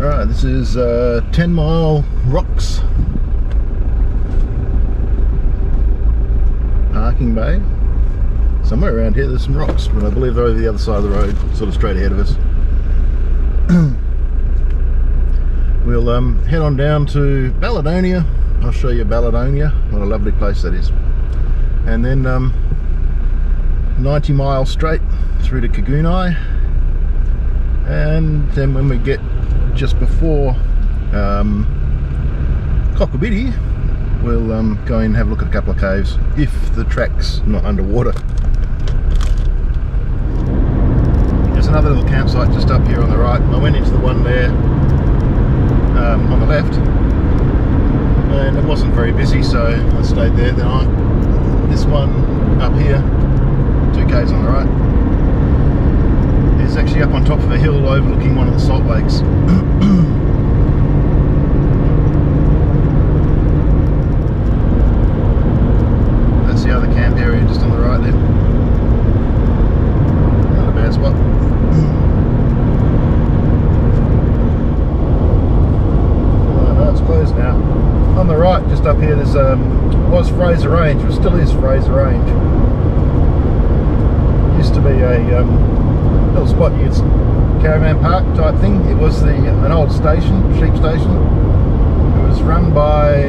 Alright, this is 10 Mile Rocks parking bay. Somewhere around here there's some rocks, but I believe they're over the other side of the road, sort of straight ahead of us. We'll head on down to Balladonia. I'll show you Balladonia, what a lovely place that is. And then 90 miles straight through to Couldnt. And then when we get just before Cockabiddy, we'll go and have a look at a couple of caves, if the track's not underwater. There's another little campsite just up here on the right. I went into the one there on the left, and it wasn't very busy, so I stayed there. Then this one up here, 2 caves on the right, is actually up on top of a hill overlooking one of the salt lakes. That's the other camp area just on the right there. Not a bad spot. It's closed now. On the right, just up here, there's was Fraser Range, or still is Fraser Range. Used to be a little spot you could caravan park type thing. It was an old station, sheep station. It was run by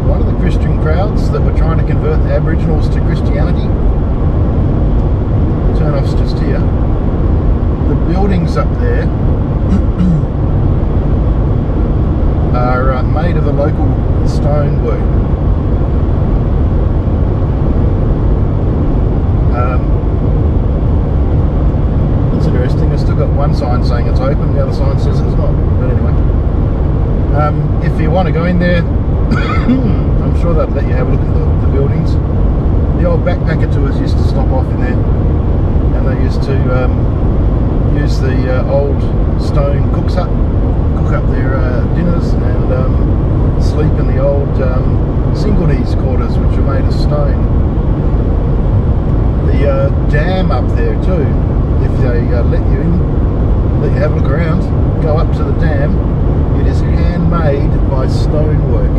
one of the Christian crowds that were trying to convert the Aboriginals to Christianity. Turn-off's just here. The buildings up there are made of the local stonework. That's interesting. It's still got one sign saying it's open, the other sign says it's not. But anyway, if you want to go in there, I'm sure they'll let you have a look at the buildings. The old backpacker tours used to stop off in there, and they used to use the old stone cook's hut, cook up their dinners, and sleep in the old Singleties quarters, which are made of stone. The dam up there too, if they let you in, let you have a look around, go up to the dam. It is handmade by stonework.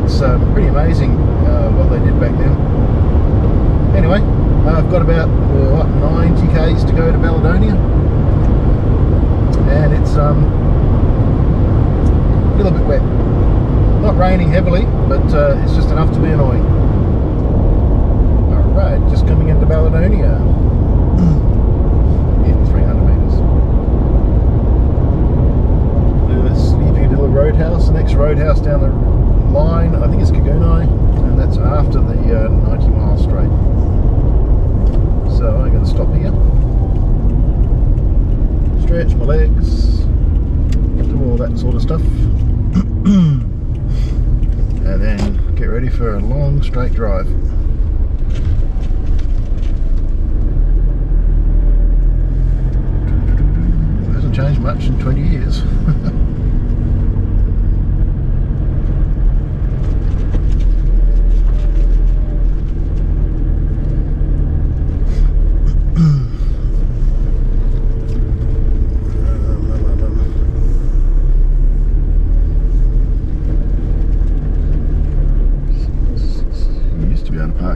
It's pretty amazing what they did back then. Anyway, I've got about 90 k's to go to Balladonia, and it's a little bit wet. Not raining heavily, but it's just enough to be annoying. Alright, just coming into Balladonia in 300 metres. The sleepy little roadhouse, the next roadhouse down the line, I think it's Couldnt, and that's after the 90 mile straight. So I'm going to stop here, stretch my legs, do all that sort of stuff, and then get ready for a long straight drive. It hasn't changed much in 20 years.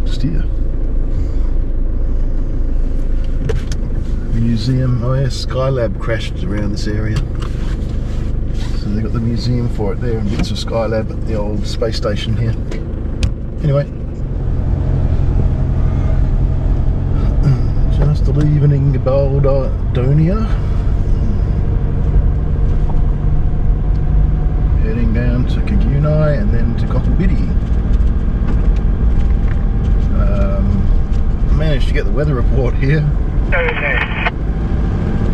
Just here. Museum. Oh yeah, Skylab crashed around this area, so they got the museum for it there, and bits of Skylab at the old space station here. Anyway, just leaving Balladonia, heading down to Couldnt and then to Cockabiddy. Managed to get the weather report here.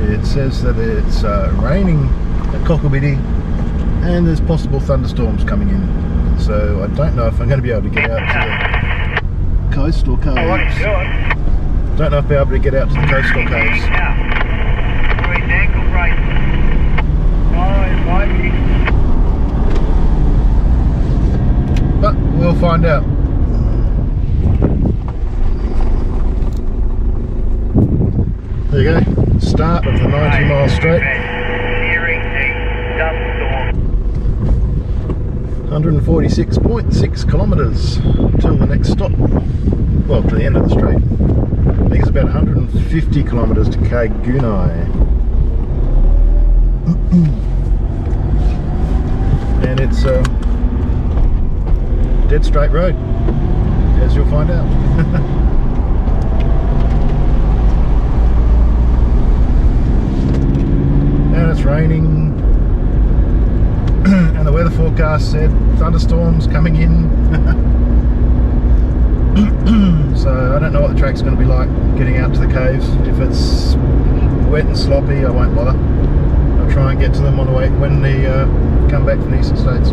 It says that it's raining at Cockabiddy and there's possible thunderstorms coming in. So I don't know if I'm going to be able to get out to the coast or caves. Don't know if I'll be able to get out to the coast or caves. But we'll find out. There you go, start of the 90 mile straight. 146.6 kilometres till the next stop. Well, to the end of the straight. I think it's about 150 kilometres to couldnt. And it's a dead straight road, as you'll find out. And it's raining. And the weather forecast said thunderstorms coming in. So I don't know what the track's going to be like getting out to the caves. If it's wet and sloppy, I won't bother. I'll try and get to them on the way when they come back from the eastern states.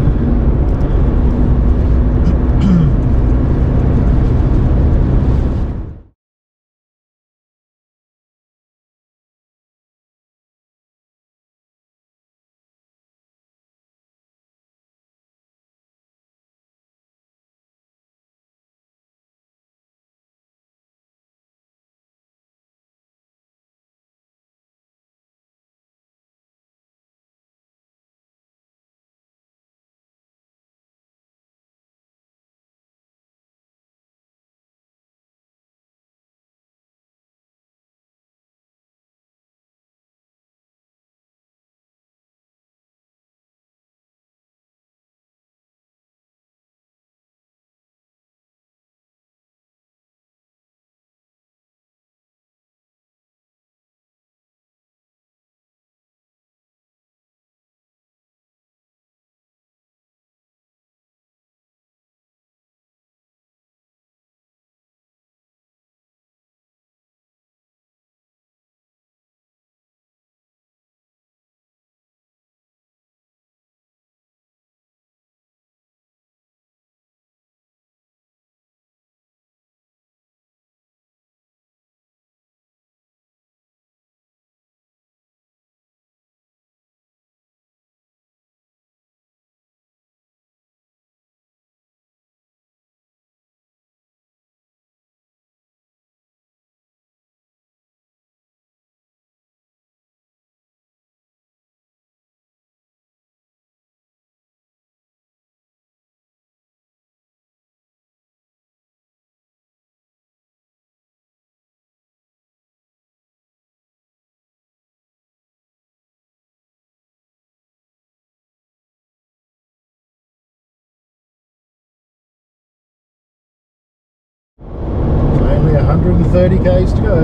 Only 130 k's to go.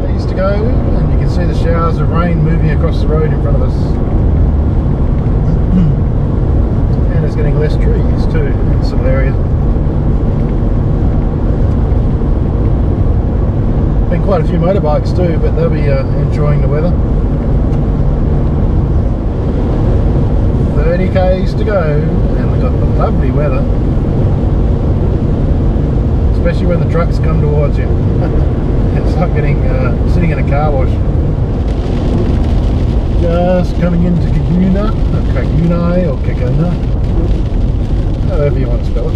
Days to go, and you can see the showers of rain moving across the road in front of us. And it's getting less trees too in some areas. Been quite a few motorbikes too, but they'll be enjoying the weather. 30 k's to go, and we've got the lovely weather. Especially when the trucks come towards you. It's like getting sitting in a car wash. Just coming into couldnt, or couldnt, however you want to spell it.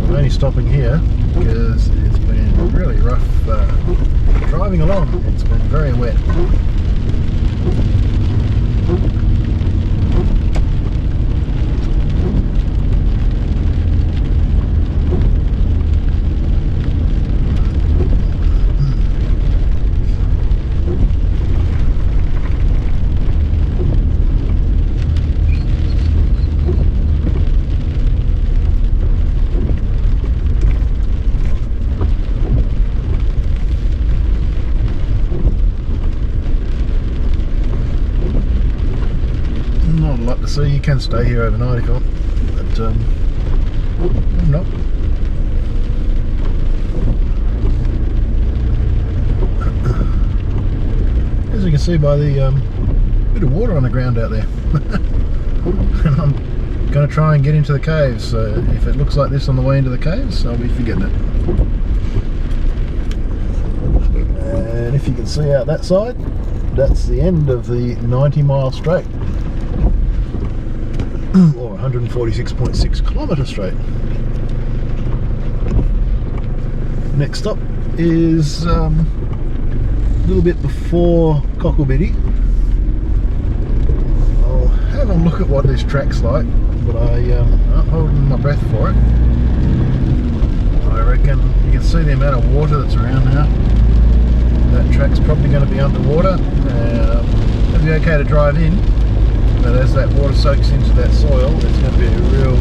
I'm only stopping here because it's been really rough driving along. It's been very wet. So you can stay here overnight if you want, but no. As you can see by the bit of water on the ground out there. And I'm going to try and get into the caves, so if it looks like this on the way into the caves, I'll be forgetting it. And if you can see out that side, that's the end of the 90-mile straight. Or 146.6 kilometre straight. Next stop is a little bit before Cocklebiddy, a look at what this track's like, but I'm not holding my breath for it. I reckon you can see the amount of water that's around now. That track's probably going to be underwater. It'll be okay to drive in, but as that water soaks into that soil, it's going to be a real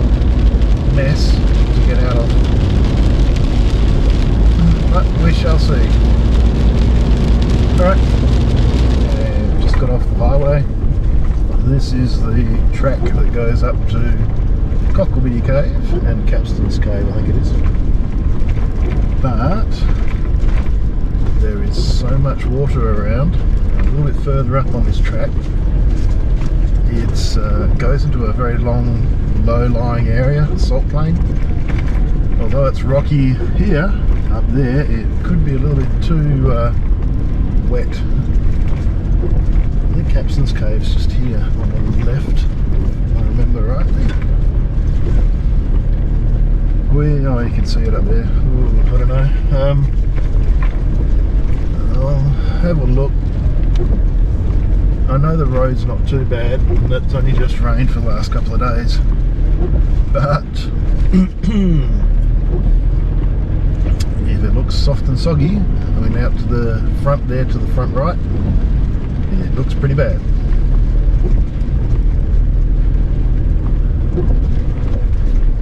mess to get out of. But we shall see. Alright, just got off the highway. This is the track that goes up to Cocklebiddy Cave and Capston's Cave, I think it is. But there is so much water around. A little bit further up on this track, it goes into a very long, low-lying area, salt plain. Although it's rocky here, up there it could be a little bit too wet. I think Capston's Cave's just here on the left, if I remember rightly. Oh, you can see it up there. Ooh, I don't know. I'll have a look. I know the road's not too bad, and it's only just rained for the last couple of days. But if it looks soft and soggy, I mean out to the front there, to the front right, it looks pretty bad.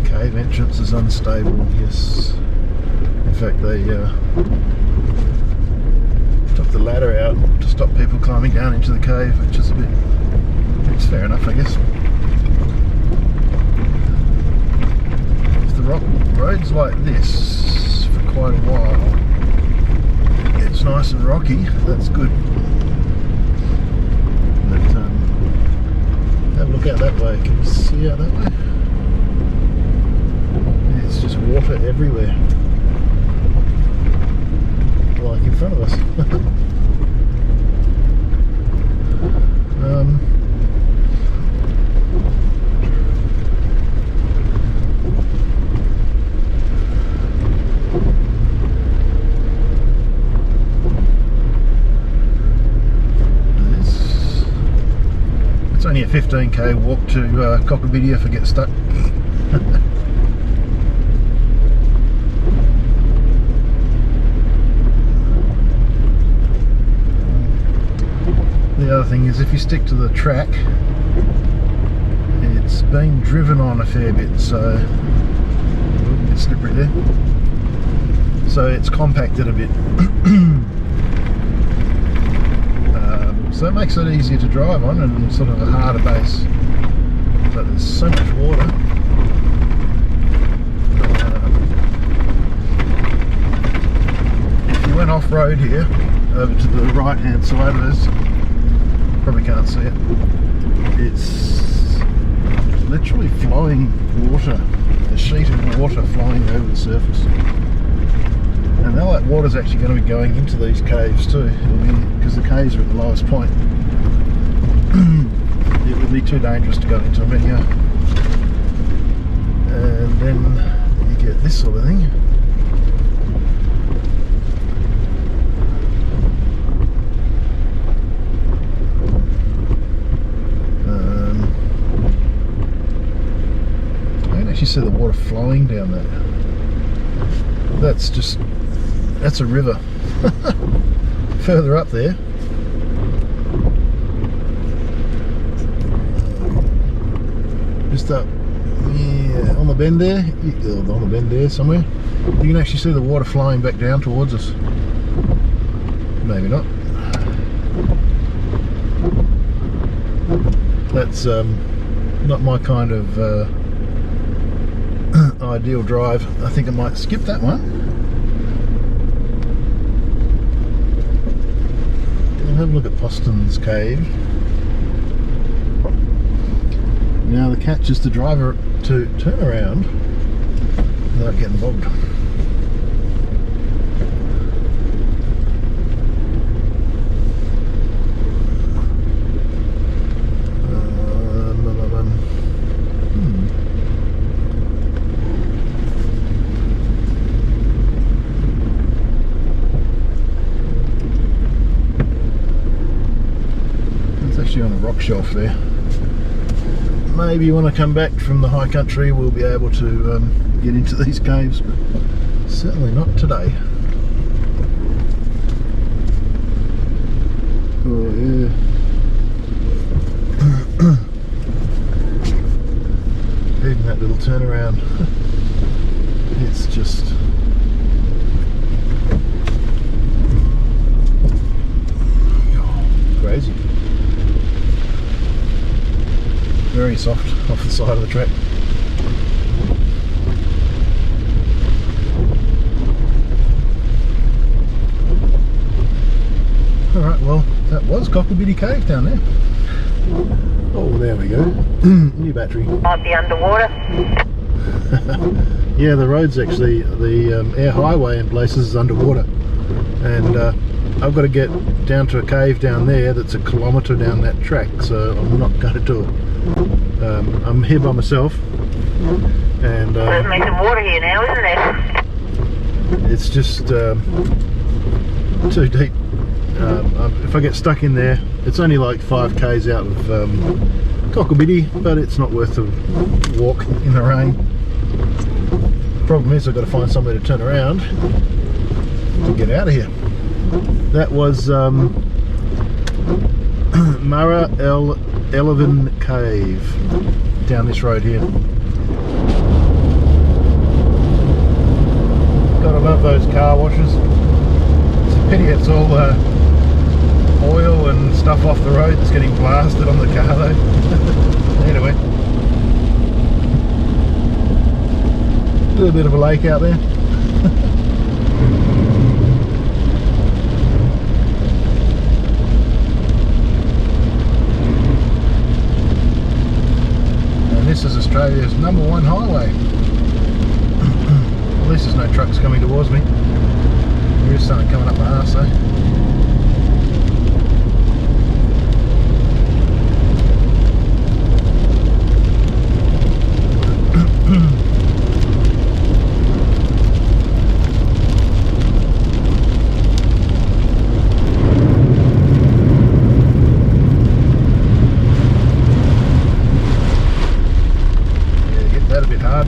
Cave entrance is unstable, yes. In fact, they took the ladder out to stop people climbing down into the cave, which is a bit, it's fair enough, I guess. If the road's like this for quite a while, it's nice and rocky, that's good. But have a look out that way. Can you see out that way? It's just water everywhere, like in front of us. It's only a 15k walk to Cocklebiddy if I get stuck. The other thing is, if you stick to the track, it's been driven on a fair bit, so it's slippery there. So it's compacted a bit. So it makes it easier to drive on and sort of a harder base. But there's so much water. If you went off-road here, over to the right-hand side of us, probably can't see it. It's literally flowing water, a sheet of water flowing over the surface. And now that water's actually going to be going into these caves too, because the caves are at the lowest point. It would be too dangerous to go into them anyhow. And then you get this sort of thing. You see the water flowing down there. That's a river. Further up there, just up, yeah, on the bend there, on the bend there somewhere, you can actually see the water flowing back down towards us. Maybe not. That's not my kind of ideal drive. I think I might skip that one. We'll have a look at Poston's Cave. Now the catch is to drive to turn around without getting bogged. On a rock shelf there. maybe when I come back from the high country we'll be able to get into these caves, but certainly not today. Oh yeah. Even that little turnaround, it's just crazy. Very soft off the side of the track. Alright, well, that was Cockabiddy Cave down there. Oh, there we go. New battery. Might be underwater. Yeah, the road's actually, the air highway in places is underwater. And I've got to get down to a cave down there that's a kilometre down that track, so I'm not going to do it. I'm here by myself. And There's some water here now, isn't there? it's just too deep. If I get stuck in there, it's only like 5 k's out of Cockabiddy, but it's not worth the walk in the rain. The problem is I've got to find somewhere to turn around to get out of here. That was Mara El Elevin Cave down this road here. Gotta love those car washes. It's a pity it's all oil and stuff off the road that's getting blasted on the car though. Anyway, a little bit of a lake out there. And this is Australia's #1 highway. At least there's no trucks coming towards me. There is something coming up my arse though.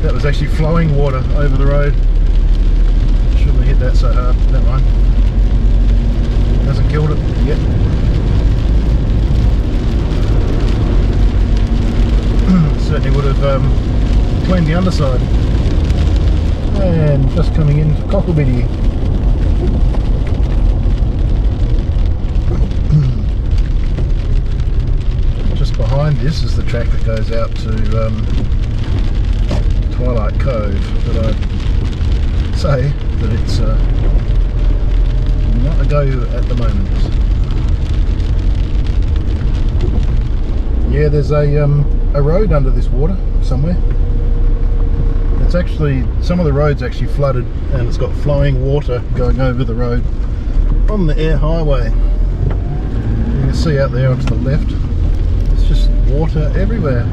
That was actually flowing water over the road. Shouldn't have hit that so hard. Never mind. Hasn't killed it yet. Certainly would have cleaned the underside. And just coming into Cockabiddy. Just behind this is the track that goes out to Twilight Cove, but I'd say that it's not a go at the moment. Yeah, there's a road under this water somewhere. It's actually, some of the road's actually flooded and it's got flowing water going over the road on the air highway. You can see out there onto the left, it's just water everywhere.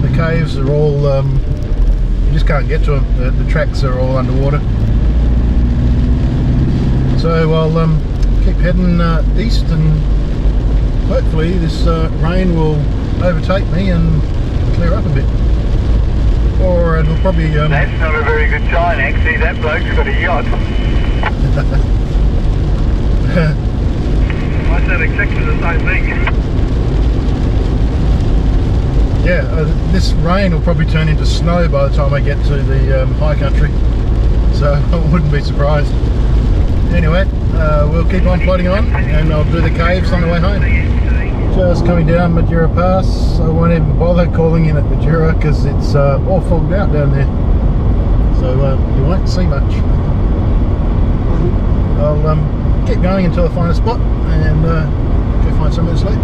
The caves are all you just can't get to them. The tracks are all underwater. So I'll keep heading east, and hopefully this rain will overtake me and clear up a bit. Or it'll probably... That's not a very good sign actually, that bloke's got a yacht. I said exactly the same thing. Yeah, this rain will probably turn into snow by the time I get to the high country, so I wouldn't be surprised. Anyway, we'll keep on plodding on, and I'll do the caves on the way home. Just coming down Madeira Pass. I won't even bother calling in at Madeira because it's all fogged out down there, so you won't see much. I'll keep going until I find a spot and go find somewhere to sleep.